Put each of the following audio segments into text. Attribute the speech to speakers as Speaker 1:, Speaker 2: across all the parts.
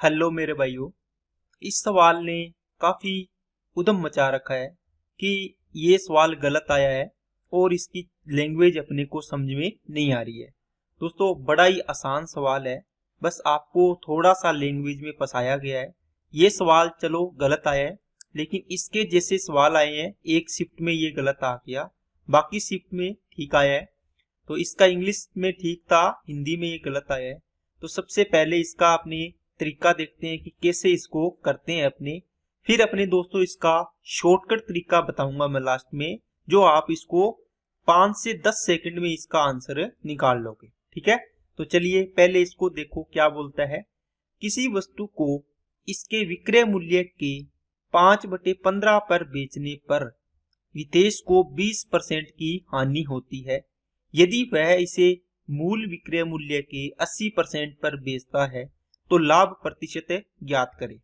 Speaker 1: Hello मेरे भाइयों। इस सवाल ने काफ़ी उधम मचा रखा है कि ये सवाल गलत आया है और इसकी लैंग्वेज अपने को समझ में नहीं आ रही है। दोस्तों बड़ा ही आसान सवाल है, बस आपको थोड़ा सा लैंग्वेज में फंसाया गया है। ये सवाल चलो गलत आया है, लेकिन इसके जैसे सवाल आए हैं एक शिफ्ट में ये गलत आ गया, बाकी शिफ्ट में ठीक आया है। तो इसका इंग्लिश में ठीक था, हिंदी में ये गलत आया है। तो सबसे पहले इसका अपने तरीका देखते हैं कि कैसे इसको करते हैं फिर अपने दोस्तों इसका शॉर्टकट तरीका बताऊंगा मैं लास्ट में, जो आप इसको 5 से 10 सेकंड में इसका आंसर निकाल लोगे। ठीक है, तो चलिए पहले इसको देखो क्या बोलता है। किसी वस्तु को इसके विक्रय मूल्य के 5/15 पर बेचने पर विदेश को 20% की हानि होती है यदि वह इसे मूल विक्रय मूल्य के 80% पर बेचता है तो लाभ प्रतिशत ज्ञात करें।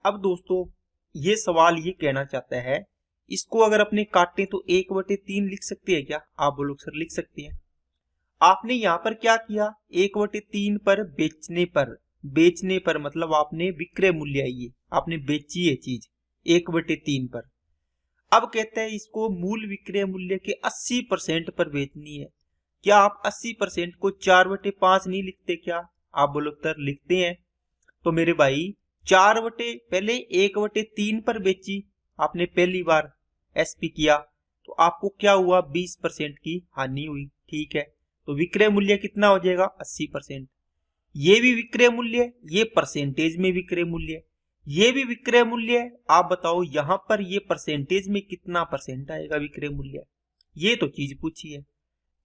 Speaker 1: अब दोस्तों ये सवाल ये कहना चाहता है, इसको अगर अपने काटें तो 1/3 लिख सकते हैं क्या? आप बोलो सर लिख सकते हैं। आपने यहाँ पर क्या किया, 1/3 पर बेचने पर मतलब आपने विक्रय मूल्य ये आपने बेची है चीज 1/3 पर। अब कहते हैं इसको मूल विक्रय मूल्य के 80% पर बेचनी है। क्या आप 80% को 4/5 नहीं लिखते क्या? आप बोलो सर लिखते हैं। तो मेरे भाई पहले 1/3 पर बेची आपने पहली बार एसपी किया तो आपको क्या हुआ, 20% की हानि हुई। ठीक है, तो विक्रय मूल्य कितना हो जाएगा, 80%। ये भी विक्रय मूल्य, ये परसेंटेज में विक्रय मूल्य, ये भी विक्रय मूल्य है। आप बताओ यहां पर ये परसेंटेज में कितना परसेंट आएगा विक्रय मूल्य, ये तो चीज पूछी है।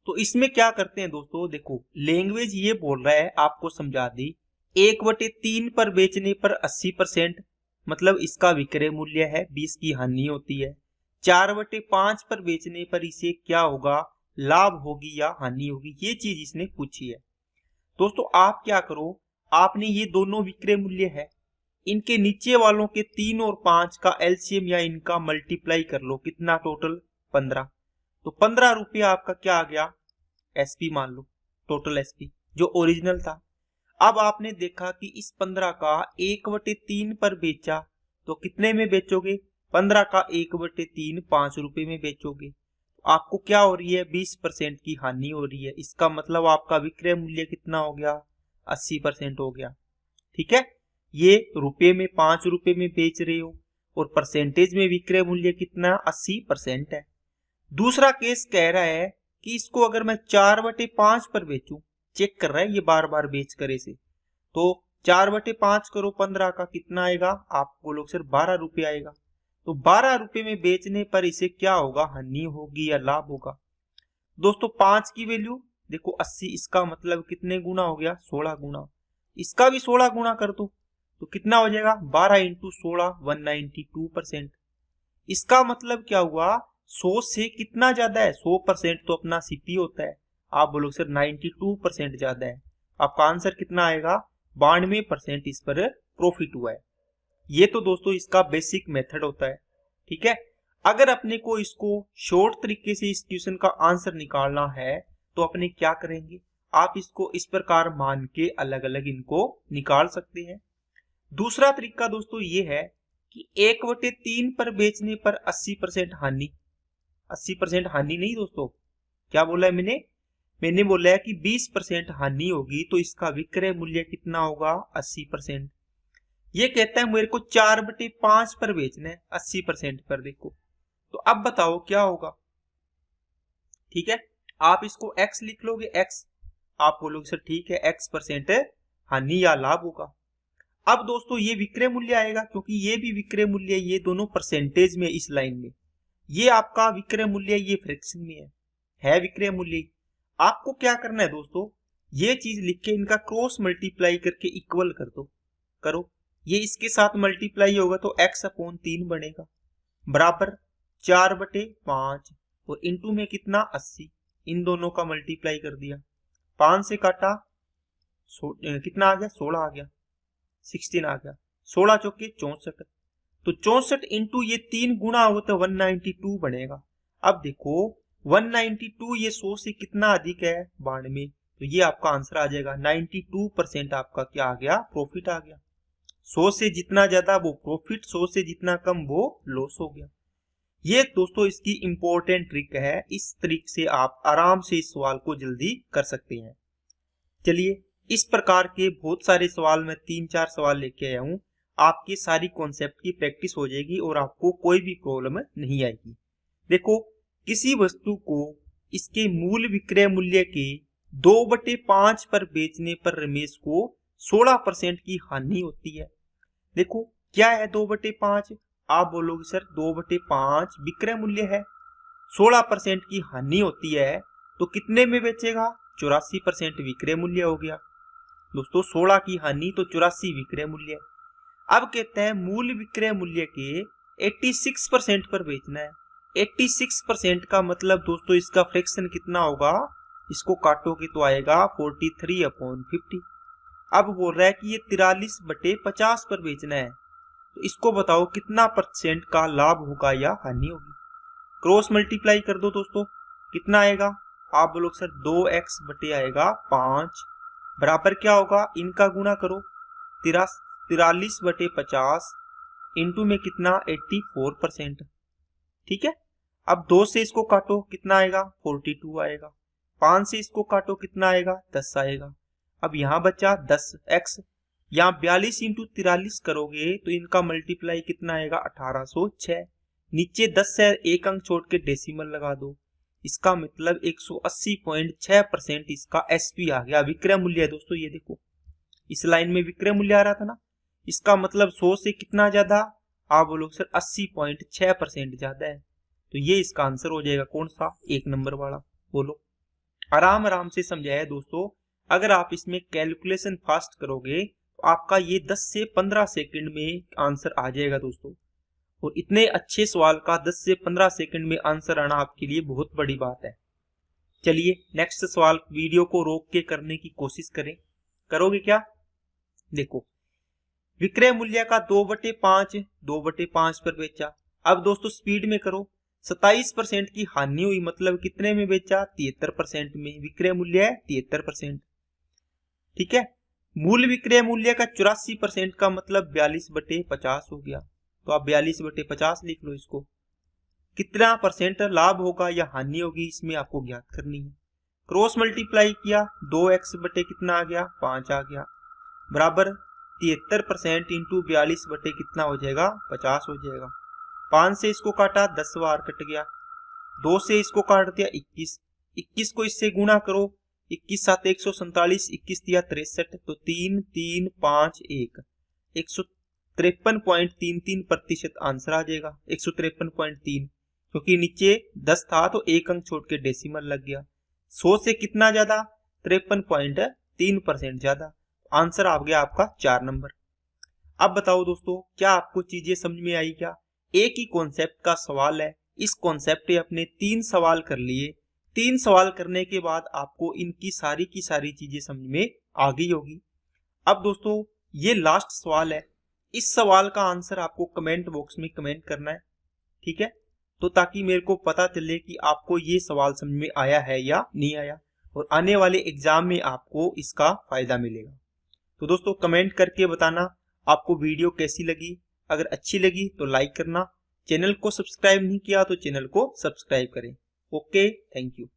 Speaker 1: तो इसमें क्या करते हैं दोस्तों, देखो लैंग्वेज ये बोल रहा है, आपको समझा दी 1/3 पर बेचने पर 80% मतलब इसका विक्रय मूल्य है, 20 की हानि होती है। 4/5 पर बेचने पर इसे क्या होगा, लाभ होगी या हानि होगी, ये चीज इसने पूछी है। दोस्तों आप क्या करो, आपने ये दोनों विक्रय मूल्य है, इनके नीचे वालों के 3 और 5 का एलसीएम या इनका मल्टीप्लाई कर लो, कितना टोटल 15। तो 15 रुपये आपका क्या आ गया, एसपी मान लो, टोटल एसपी जो ओरिजिनल था। अब आपने देखा कि इस 15 का 1/3 पर बेचा तो कितने में बेचोगे, 15 का 1/3 5 रुपए में बेचोगे। आपको क्या हो रही है, 20% की हानि हो रही है। इसका मतलब आपका विक्रय मूल्य कितना हो गया, 80% हो गया। ठीक है, ये रुपए में 5 रुपए में बेच रहे हो और परसेंटेज में विक्रय मूल्य कितना, 80% है। दूसरा केस कह रहा है कि इसको अगर मैं 4/5 पर बेचूं, चेक कर रहा है ये बार बार बेच करे से, तो 4/5 करो 15 का कितना आएगा, आपको लोग सिर्फ 12 रुपये आएगा। तो 12 रुपये में बेचने पर इसे क्या होगा, हानि होगी या लाभ होगा। दोस्तों 5 की वैल्यू देखो 80, इसका मतलब कितने गुना हो गया, 16 गुना। इसका भी 16 गुना कर दो तो कितना हो जाएगा, 12 × 16 192%। इसका मतलब क्या हुआ, 100 से कितना ज्यादा है, 100% तो अपना सीपी होता है। आप बोलो सर 92% ज्यादा है। आपका आंसर कितना आएगा, 92% इस पर प्रॉफिट हुआ है। ये तो दोस्तों इसका बेसिक मेथड होता है। ठीक है, अगर अपने को इसको शॉर्ट तरीके से इस क्वेश्चन का आंसर निकालना है तो अपने क्या करेंगे, आप इसको इस प्रकार मान के अलग अलग इनको निकाल सकते हैं। दूसरा तरीका दोस्तों ये है कि 1/3 पर बेचने पर 80% हानि, 80% हानि नहीं दोस्तों, क्या बोला है मैंने बोला है कि 20% हानि होगी तो इसका विक्रय मूल्य कितना होगा, 80%। ये कहता है मेरे को 4/5 पर बेचना है 80% पर, देखो तो अब बताओ क्या होगा। ठीक है, आप इसको x लिख लोगे, x आप बोलोगे सर ठीक है x% हानि या लाभ होगा। अब दोस्तों ये विक्रय मूल्य आएगा, क्योंकि ये भी विक्रय मूल्य, ये दोनों परसेंटेज में इस लाइन में, ये आपका विक्रय मूल्य ये फ्रैक्शन में है विक्रय मूल्य। आपको क्या करना है दोस्तों, ये चीज लिख के इनका क्रॉस मल्टीप्लाई करके इक्वल कर दो, करो ये इसके साथ मल्टीप्लाई होगा तो x/3 बनेगा बराबर 4/5 और इंटू में कितना 80, इन दोनों का मल्टीप्लाई कर दिया, 5 से काटा कितना आ गया, 16 आ गया, 16 आ गया, 16 चौके 64, तो 64 इंटू ये 3 गुना हो तो 192 बनेगा। अब देखो 192 ये 100 से कितना अधिक है, 92, तो ये आपका आंसर आ जाएगा 92% आपका क्या आ गया, प्रॉफिट आ गया। 100 से जितना ज्यादा वो प्रॉफिट, 100 से जितना कम वो लॉस हो गया। ये दोस्तों इसकी इंपॉर्टेंट ट्रिक है। इस ट्रिक से आप आराम से इस सवाल को जल्दी कर सकते हैं। चलिए, इस प्रकार के बहुत सारे सवाल मैं 3-4 सवाल लेके आया हूँ। आपकी सारी कॉन्सेप्ट की प्रैक्टिस हो जाएगी और आपको कोई भी प्रॉब्लम नहीं आएगी। देखो, किसी वस्तु को इसके मूल विक्रय मूल्य के 2/5 पर बेचने पर रमेश को 16% की हानि होती है। देखो, क्या है 2/5? आप बोलोगे सर 2/5 विक्रय मूल्य है, 16% की हानि होती है, तो कितने में बेचेगा? 84% विक्रय मूल्य हो गया। दोस्तों 16 की हानि तो 84 विक्रय मूल्य। अब कहते हैं मूल विक्रय मूल्य के 86% पर बेचना है। 86% का मतलब दोस्तों इसका फ्रैक्शन कितना होगा? इसको काटोगे तो आएगा 43/50। अब बोल रहा है कि ये 43/50 पर बेचना है, तो इसको बताओ कितना परसेंट का लाभ होगा या हानि होगी? क्रॉस मल्टीप्लाई कर दो दोस्तों, कितना आएगा? आप बोलो सर 2x बटे आएगा 5 बराबर क्या होगा? इनका गुणा करो, 43/50 इंटू में कितना? 84%। ठीक है, अब 2 से इसको काटो, कितना आएगा? 42 आएगा। 5 से इसको काटो, कितना आएगा? 10 आएगा। अब यहाँ बचा 10x, यहाँ 42 इंटू 43 करोगे तो इनका मल्टीप्लाई कितना आएगा? 1806। नीचे 10 से एक अंक छोड़ के डेसिमल लगा दो, इसका मतलब 180.6% इसका एसपी आ गया, विक्रय मूल्य है दोस्तों। ये देखो, इस लाइन में विक्रय मूल्य आ रहा था ना, इसका मतलब 100 से कितना ज्यादा? आप बोलो सर 80.6% ज्यादा है, तो ये इसका आंसर हो जाएगा। कौन सा? 1 नंबर वाला। बोलो, आराम आराम से समझाया दोस्तों। अगर आप इसमें कैलकुलेशन फास्ट करोगे तो आपका ये 10 से 15 सेकंड में आंसर आ जाएगा दोस्तों। और इतने अच्छे सवाल का 10 से 15 सेकंड में आंसर आना आपके लिए बहुत बड़ी बात है। चलिए नेक्स्ट सवाल, वीडियो को रोक के करने की कोशिश करें। करोगे क्या? देखो, विक्रय मूल्य का 2/5 पर बेचा। अब दोस्तों स्पीड में करो, 27% की हानि हुई, मतलब कितने में बेचा? 73% में। विक्रय मूल्य है 73%। ठीक है, मूल विक्रय मूल्य का 84% का मतलब 42/50 हो गया, तो आप 42/50 लिख लो इसको। कितना परसेंट लाभ होगा या हानि होगी, इसमें आपको ज्ञात करनी है। क्रॉस मल्टीप्लाई किया, 2x बटे कितना आ गया? 5 आ गया, बराबर 73% इंटू 42 बटे कितना हो जाएगा? 50 हो जाएगा। 5 से इसको काटा, 10 बार कट गया। 2 से इसको काट दिया, 21। 21 को इससे गुणा करो, 21 7 147, 21 दिया 63, तो 3 3 5 1 153.33% आंसर आ जाएगा। 153.3, क्योंकि नीचे 10 था तो एक अंक छोड़ के डेसिमल लग गया। 100 से कितना ज्यादा? 53.3% ज्यादा। आंसर आ गया आपका 4 नंबर। अब बताओ दोस्तों, क्या आपको चीजें समझ में आई क्या? एक ही कॉन्सेप्ट का सवाल है, इस कॉन्सेप्ट पे अपने 3 सवाल कर लिए। 3 सवाल करने के बाद आपको इनकी सारी की सारी चीजें समझ में आ गई होगी। अब दोस्तों ये लास्ट सवाल है, इस सवाल का आंसर आपको कमेंट बॉक्स में कमेंट करना है। ठीक है, तो ताकि मेरे को पता चले कि आपको ये सवाल समझ में आया है या नहीं आया, और आने वाले एग्जाम में आपको इसका फायदा मिलेगा। तो दोस्तों कमेंट करके बताना आपको वीडियो कैसी लगी। अगर अच्छी लगी तो लाइक करना, चैनल को सब्सक्राइब नहीं किया तो चैनल को सब्सक्राइब करें। Okay, thank you.